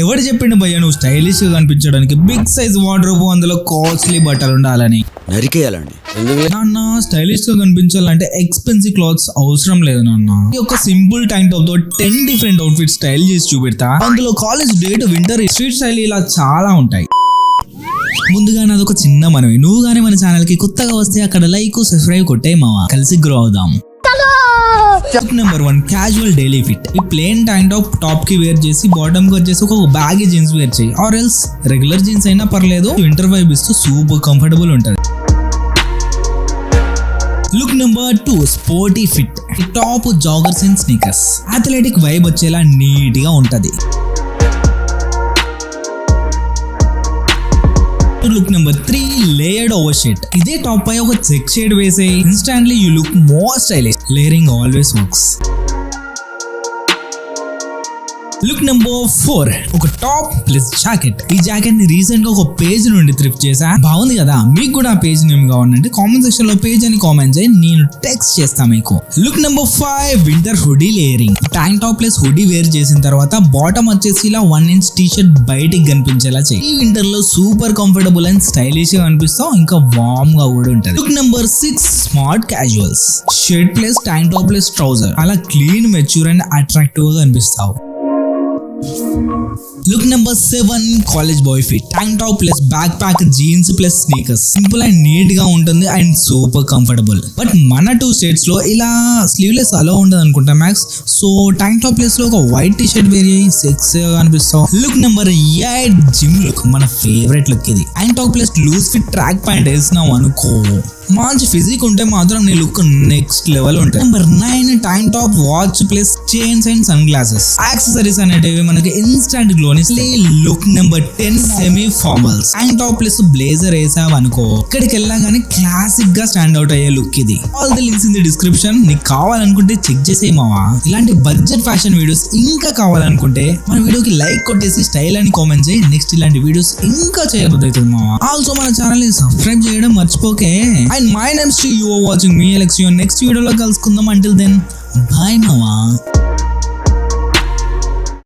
ఎవరు చెప్పిండు భయ్య నువ్వు స్టైలిష్ గా కనిపించడానికి బిగ్ సైజ్ వార్డ్రోబ్ అందులో కాస్ట్లీ బట్టలు ఉండాలని? నరికేయాలండి. నాన్న స్టైలిష్ గా కనిపించాలంటే ఎక్స్పెన్సివ్ క్లాత్స్ అవసరం లేదు నాన్న. ఒక సింపుల్ ట్యాంక్ టాప్ తో 10 డిఫరెంట్ అవుట్ఫిట్ స్టైల్ చేసి చూపెడతా. అందులో college date, winter, street style ఇలా చాలా ఉంటాయి. ముందుగా నాదొక చిన్న మనవి, నువ్వు గానీ మన ఛానల్ కి కొత్తగా వస్తే అక్కడ లైక్ సబ్స్క్రైబ్ కొట్టే మావా, కలిసి గ్రో అవుదాం. Number 1 casual daily fit. ఈ ప్లేన్ ట్యాంక్ టాప్ టాప్ కి వేర్ చేసి బాటమ్ కి వచ్చేసి ఒక బ్యాగీ జీన్స్ వేర్ చేయి, ఆర్ ఎల్స్ రెగ్యులర్ జీన్స్ అయినా పర్లేదు. వింటర్ వైబ్ ఇస్తూ సూపర్ కంఫర్టబుల్ ఉంటుంది. Look number 2 sporty fit. Top, joggers and sneakers athletic vibe వచ్చేలా నీట్ గా ఉంటది. Look number 3 layered over shirt. ఇదే టాప్ పై ఒక చెక్ షేడ్ వేసే instantly you look more stylish. Layering always works. Look number 4 ఒక top plus jacket. ఈ jacket ని రీసెంట్ గా ఒక పేజ్ నుండి థ్రిఫ్ట్ చేసా, బాగుంది కదా? మీకు కూడా ఆ పేజ్ నేమ్ కావాలంటే కామెంట్ సెక్షన్ లో పేజ్ అని కామెంట్ చేయి, నేను టెక్స్ట్ చేస్తా మీకు. Look number 5 winter hoodie layering. Tank top plus hoodie wear చేసిన తర్వాత బాటమ్ వచ్చేసి ఇలా 1 ఇంచ్ టీ షర్ట్ బయటికి కనిపించేలా చేయి. ఈ వింటర్ లో సూపర్ కంఫర్టబుల్ అండ్ స్టైలిష్ గా అనిపిస్తావు, ఇంకా వార్మ్ గా కూడా ఉంటుంది. Look number 6 smart casuals. Shirt plus tank top plus trouser, అలా క్లీన్, మెచ్యూర్ అండ్ అట్రాక్టివ్ గా అనిపిస్తావు. Look number 7 college boy fit. Tank top plus backpack, jeans plus sneakers. Simple and neat గా ఉంటుంది and super comfortable. But మన 2 states లో ఇలా sleeveless అలా ఉండదు అనుకుంటా Max. So tank top plus లో ఒక వైట్ టీ షర్ట్ వేర్ చేయి, సెక్సీ గా అనిపిస్తావు. Look number 8 gym look. మన ఫేవరెట్ లుక్ ఇది. Tank top plus loose fit track pant వేసినావు అనుకో, మంచి ఫిజిక్ ఉంటే మాత్రం నీ లుక్ నెక్స్ట్ లెవెల్ ఉంటుంది. Number 9 tank top, watch plus chains and sunglasses. Accessories అనేటివి మనకి ఇన్స్టెంట్ గ్లోని. Look number 10 semi formals. Tank top plus blazer వేసావు అనుకో, ఇక్కడికి వెళ్ళగానే క్లాసిక్ గా స్టాండ్ అవుట్ అయ్యే లుక్ ఇది. All the links in the description. నీకు కావాలనుకుంటే చెక్ చేసేయి మావా. ఇలాంటి బడ్జెట్ ఫ్యాషన్ వీడియోస్ ఇంకా కావాలనుకుంటే మన వీడియోకి లైక్ కొట్టేసి స్టైల్ అని కామెంట్ చేయి. నెక్స్ట్ ఇలాంటి వీడియోస్ ఇంకా చేయబోతుంది మావా. ఆల్సో మన ఛానల్ ని సబ్స్క్రైబ్ చేయడం మర్చిపోకే. And my name is Sri. You are watching me, Alex. Next video lo kalusukundaam. Until then, bye mama.